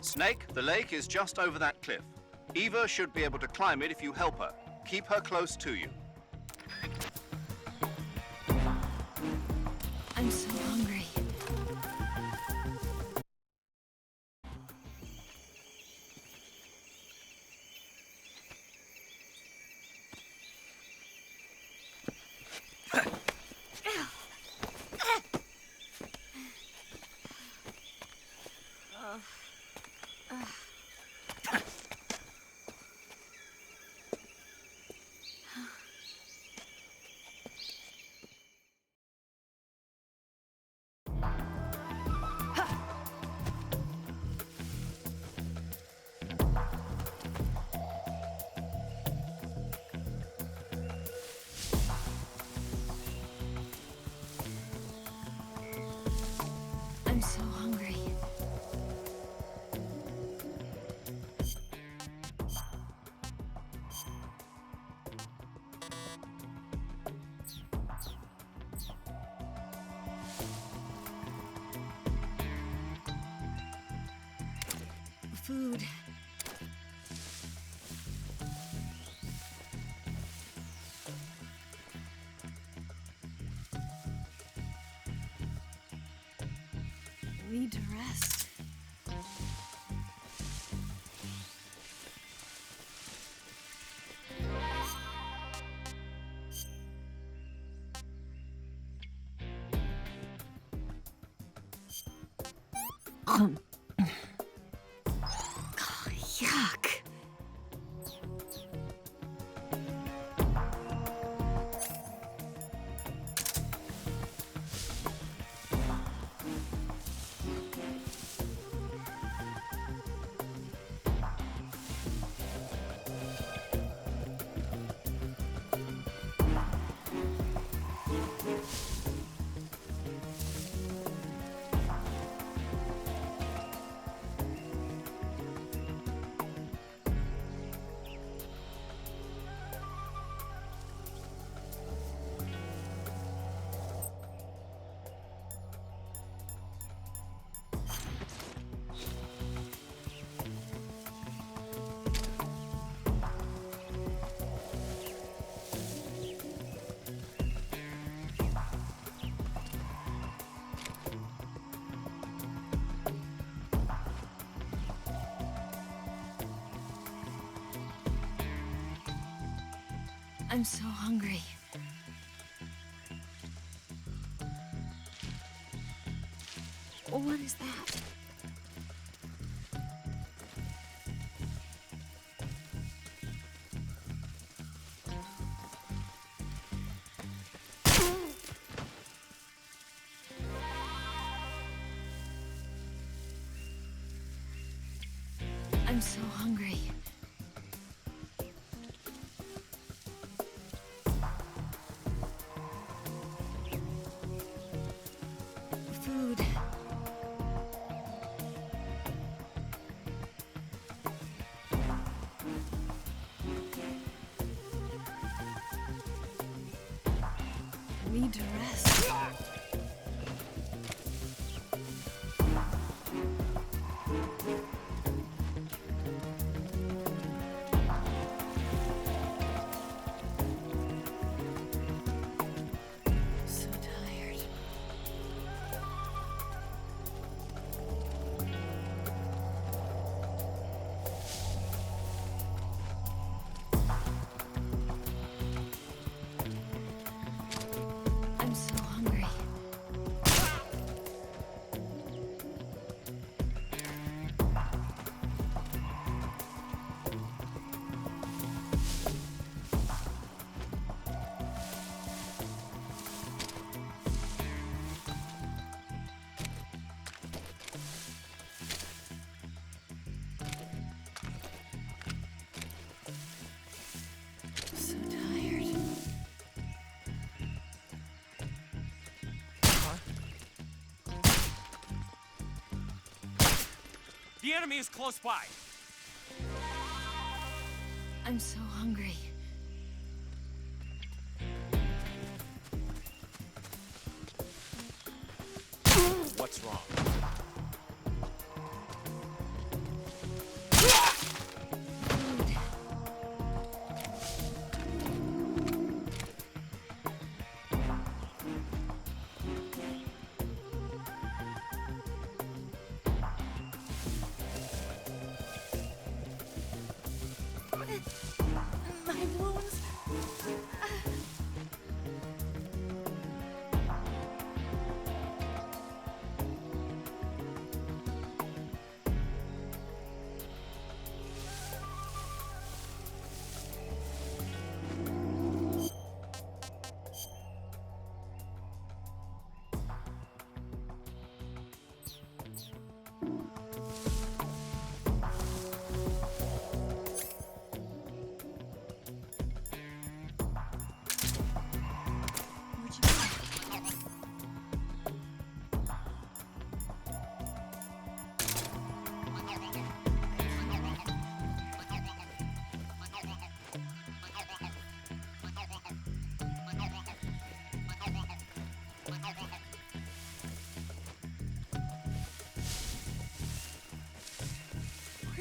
Snake, the lake is just over that cliff. Eva should be able to climb it if you help her. Keep her close to you. I'm so hungry. I'm so hungry. Food. I need to rest. Yuck. I'm so hungry. What is that? I'm so hungry. Food. I need to rest. So tired. I'm so hungry. So tired. The enemy is close by. I'm so hungry. What's wrong?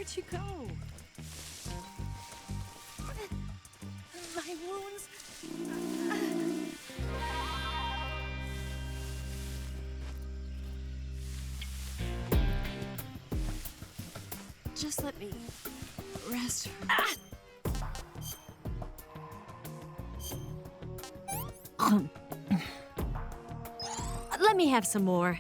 Where'd you go? My wounds. Just let me rest. Let me have some more.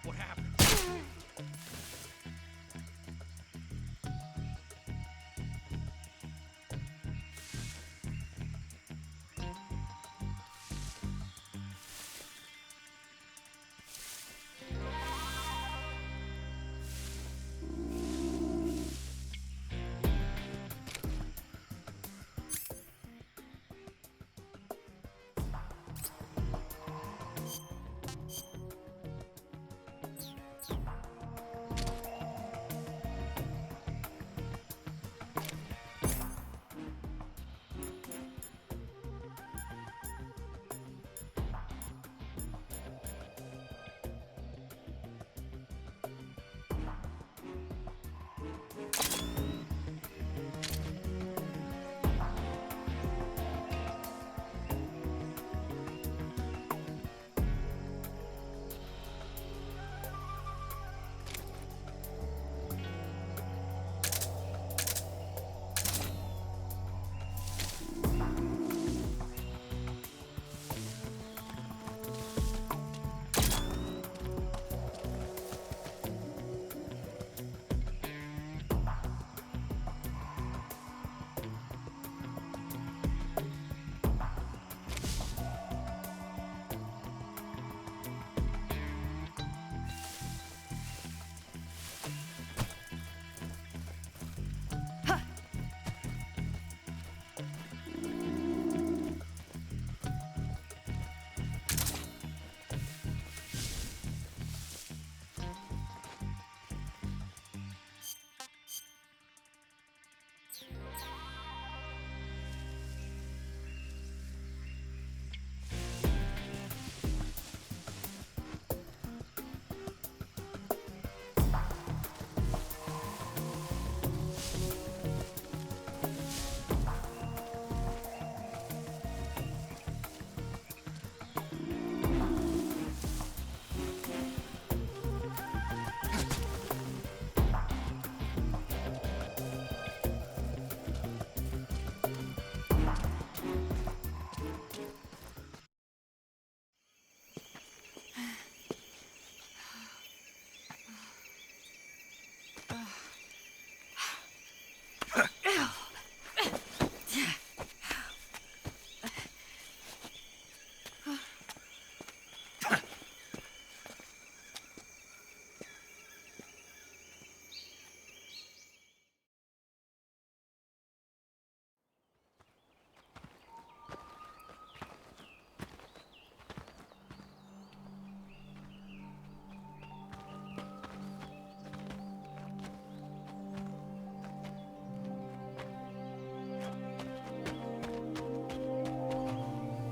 What happened?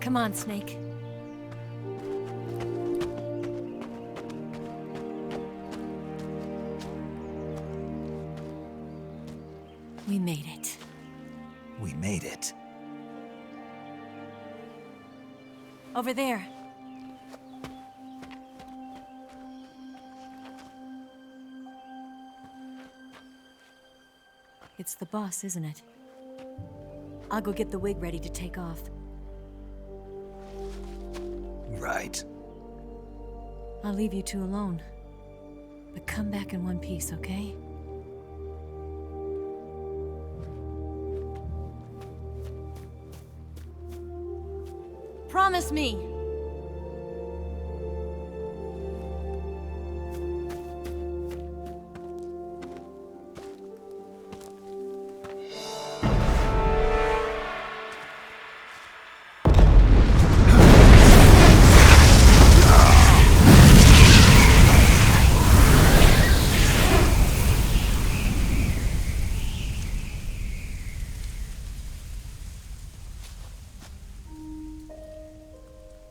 Come on, Snake. We made it. We made it. Over there. It's the bus, isn't it? I'll go get the wig ready to take off. Right. I'll leave you two alone. But come back in one piece, okay? Promise me!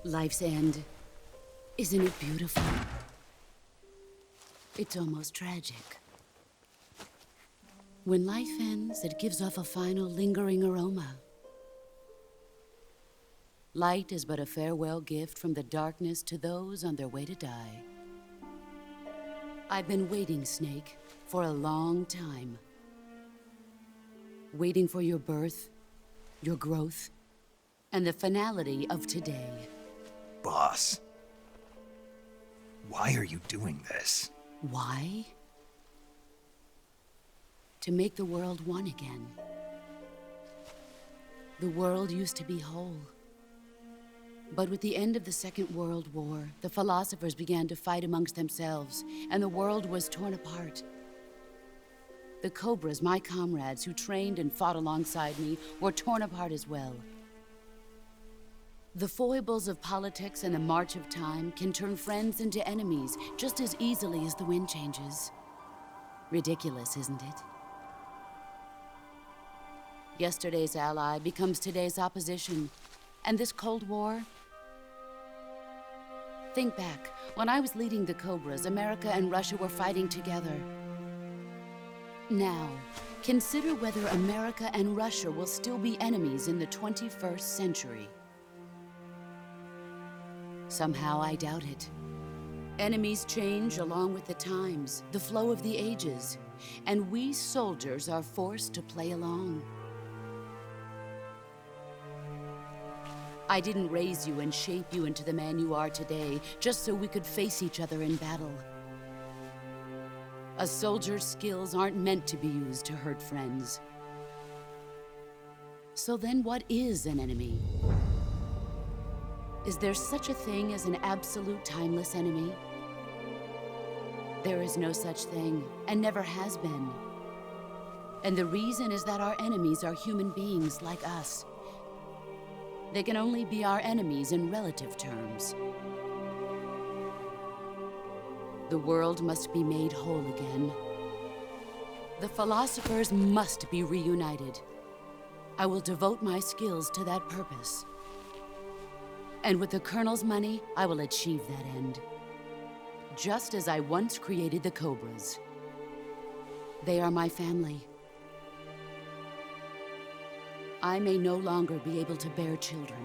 Life's end. Isn't it beautiful? It's almost tragic. When life ends, it gives off a final lingering aroma. Light is but a farewell gift from the darkness to those on their way to die. I've been waiting, Snake, for a long time. Waiting for your birth, your growth, and the finality of today. Boss. Why are you doing this? Why? To make the world one again. The world used to be whole. But with the end of the Second World War, the philosophers began to fight amongst themselves, and the world was torn apart. The Cobras, my comrades who trained and fought alongside me, were torn apart as well. The foibles of politics and the march of time can turn friends into enemies just as easily as the wind changes. Ridiculous, isn't it? Yesterday's ally becomes today's opposition. And this Cold War? Think back. When I was leading the Cobras, America and Russia were fighting together. Now, consider whether America and Russia will still be enemies in the 21st century. Somehow I doubt it. Enemies change along with the times, the flow of the ages, and we soldiers are forced to play along. I didn't raise you and shape you into the man you are today just so we could face each other in battle. A soldier's skills aren't meant to be used to hurt friends. So then what is an enemy? Is there such a thing as an absolute timeless enemy? There is no such thing, and never has been. And the reason is that our enemies are human beings like us. They can only be our enemies in relative terms. The world must be made whole again. The philosophers must be reunited. I will devote my skills to that purpose. And with the Colonel's money, I will achieve that end. Just as I once created the Cobras. They are my family. I may no longer be able to bear children,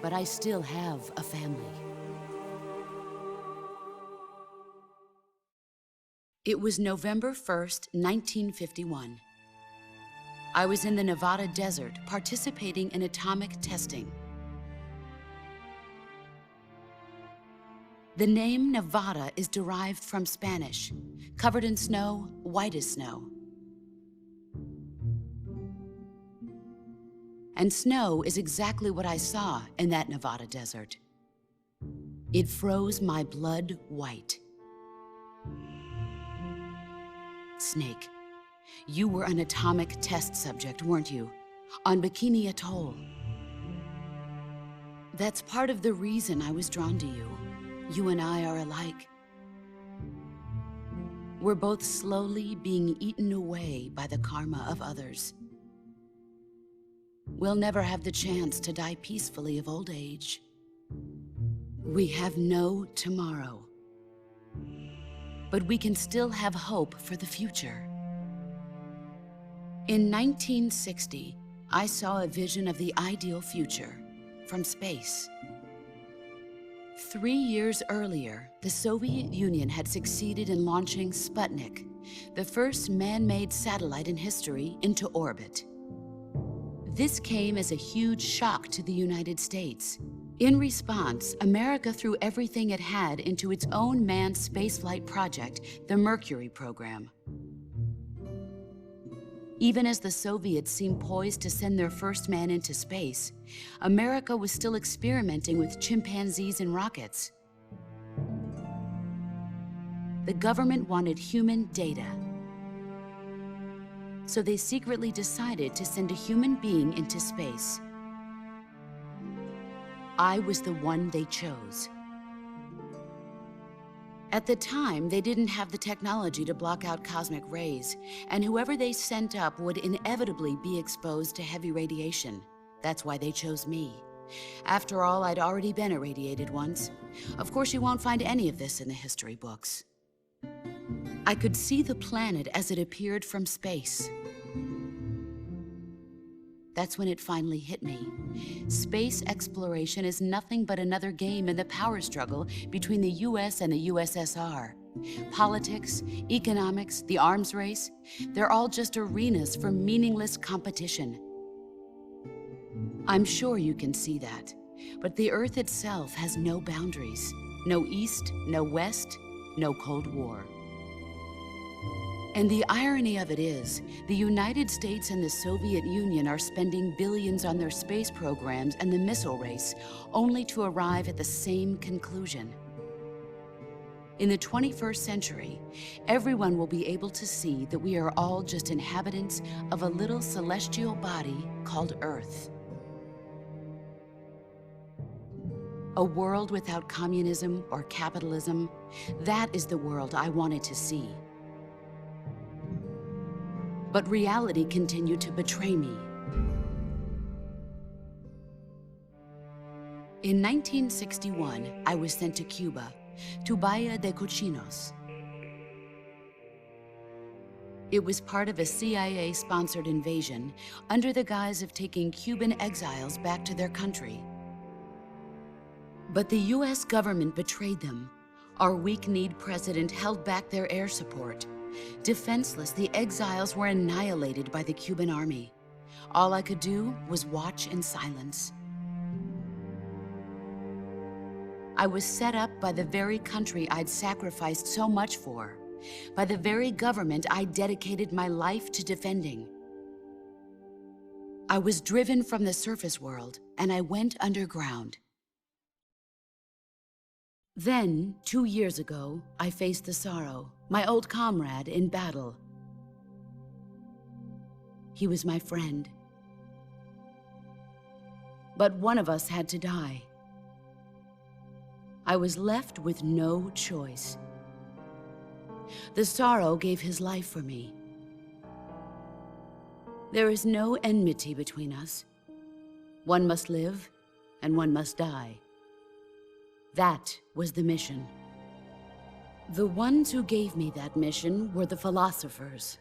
but I still have a family. It was November 1st, 1951. I was in the Nevada desert participating in atomic testing. The name Nevada is derived from Spanish, covered in snow, white as snow. And snow is exactly what I saw in that Nevada desert. It froze my blood white. Snake, you were an atomic test subject, weren't you? On Bikini Atoll. That's part of the reason I was drawn to you. You and I are alike. We're both slowly being eaten away by the karma of others. We'll never have the chance to die peacefully of old age. We have no tomorrow. But we can still have hope for the future. In 1960, I saw a vision of the ideal future from space. 3 years earlier, the Soviet Union had succeeded in launching Sputnik, the first man-made satellite in history into orbit. This came as a huge shock to the United States. In response, America threw everything it had into its own manned spaceflight project, the Mercury program. Even as the Soviets seemed poised to send their first man into space, America was still experimenting with chimpanzees and rockets. The government wanted human data. So they secretly decided to send a human being into space. I was the one they chose. At the time, they didn't have the technology to block out cosmic rays, and whoever they sent up would inevitably be exposed to heavy radiation. That's why they chose me. After all, I'd already been irradiated once. Of course, you won't find any of this in the history books. I could see the planet as it appeared from space. That's when it finally hit me. Space exploration is nothing but another game in the power struggle between the US and the USSR. Politics, economics, the arms race, they're all just arenas for meaningless competition. I'm sure you can see that, but the Earth itself has no boundaries. No East, no West, no Cold War. And the irony of it is, the United States and the Soviet Union are spending billions on their space programs and the missile race, only to arrive at the same conclusion. In the 21st century, everyone will be able to see that we are all just inhabitants of a little celestial body called Earth. A world without communism or capitalism, that is the world I wanted to see. But reality continued to betray me. In 1961, I was sent to Cuba, to Bahia de Cochinos. It was part of a CIA-sponsored invasion under the guise of taking Cuban exiles back to their country. But the US government betrayed them. Our weak-kneed president held back their air support. Defenseless, the exiles were annihilated by the Cuban army. All I could do was watch in silence. I was set up by the very country I'd sacrificed so much for, by the very government I dedicated my life to defending. I was driven from the surface world, and I went underground. Then, 2 years ago, I faced the Sorrow, my old comrade in battle. He was my friend. But one of us had to die. I was left with no choice. The Sorrow gave his life for me. There is no enmity between us. One must live, and one must die. That was the mission. The ones who gave me that mission were the philosophers.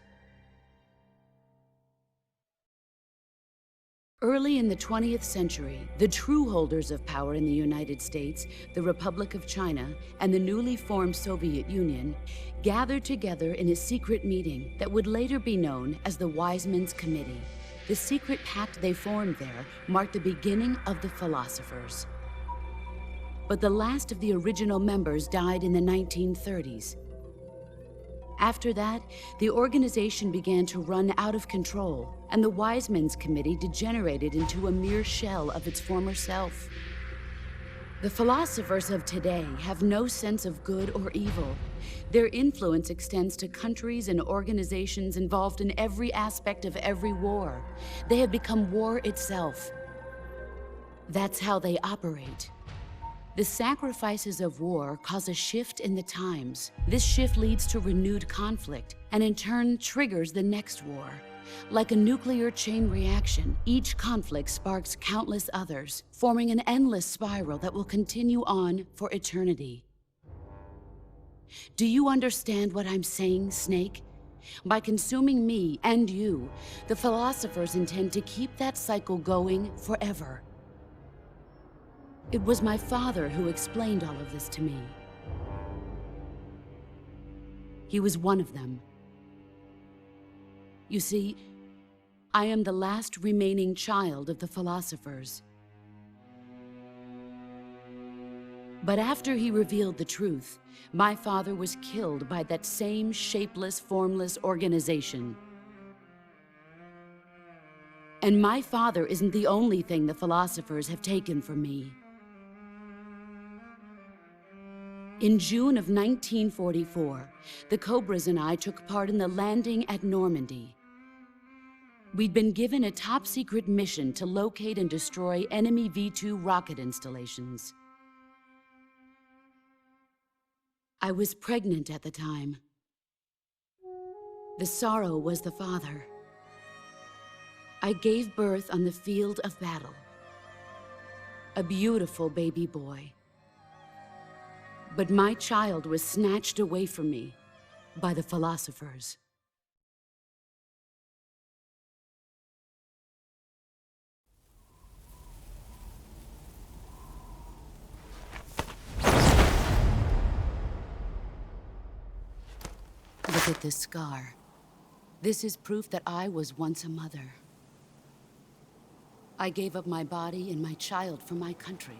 Early in the 20th century, the true holders of power in the United States, the Republic of China, and the newly formed Soviet Union gathered together in a secret meeting that would later be known as the Wise Men's Committee. The secret pact they formed there marked the beginning of the philosophers. But the last of the original members died in the 1930s. After that, the organization began to run out of control, and the Wise Men's Committee degenerated into a mere shell of its former self. The philosophers of today have no sense of good or evil. Their influence extends to countries and organizations involved in every aspect of every war. They have become war itself. That's how they operate. The sacrifices of war cause a shift in the times. This shift leads to renewed conflict, and in turn triggers the next war. Like a nuclear chain reaction, each conflict sparks countless others, forming an endless spiral that will continue on for eternity. Do you understand what I'm saying, Snake? By consuming me and you, the philosophers intend to keep that cycle going forever. It was my father who explained all of this to me. He was one of them, You see, I am the last remaining child of the philosophers. But after he revealed the truth, my father was killed by that same shapeless, formless organization. And my father isn't the only thing the philosophers have taken from me. In June of 1944, the Cobras and I took part in the landing at Normandy. We'd been given a top-secret mission to locate and destroy enemy V-2 rocket installations. I was pregnant at the time. The sorrow was the father. I gave birth on the field of battle. A beautiful baby boy. But my child was snatched away from me by the philosophers. Look at this scar. This is proof that I was once a mother. I gave up my body and my child for my country.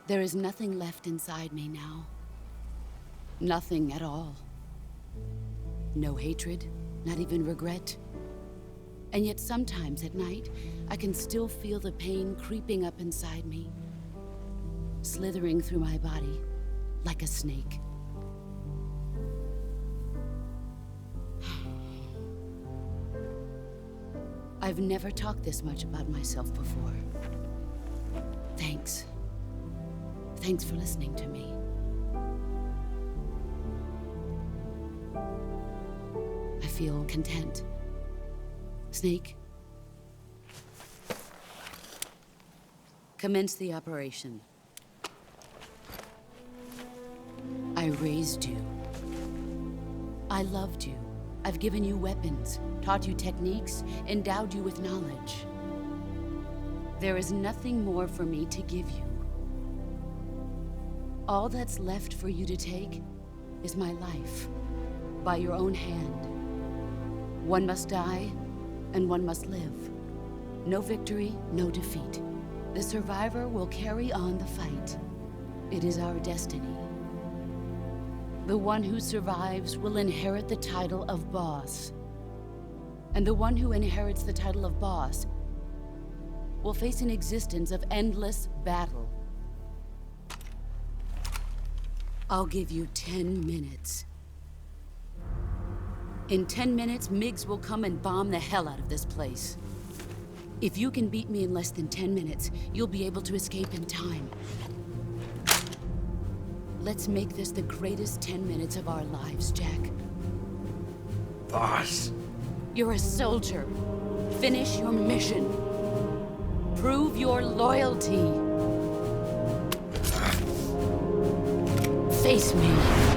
There is nothing left inside me now. Nothing at all. No hatred, not even regret. And yet sometimes at night, I can still feel the pain creeping up inside me, slithering through my body like a snake. I've never talked this much about myself before. Thanks. Thanks for listening to me. I feel content. Snake? Commence the operation. I raised you. I loved you. I've given you weapons, taught you techniques, endowed you with knowledge. There is nothing more for me to give you. All that's left for you to take is my life, by your own hand. One must die, and one must live. No victory, no defeat. The survivor will carry on the fight. It is our destiny. The one who survives will inherit the title of boss. And the one who inherits the title of boss will face an existence of endless battle. I'll give you 10 minutes. In 10 minutes, MiGs will come and bomb the hell out of this place. If you can beat me in less than 10 minutes, you'll be able to escape in time. Let's make this the greatest 10 minutes of our lives, Jack. Boss. You're a soldier. Finish your mission. Prove your loyalty. Face me.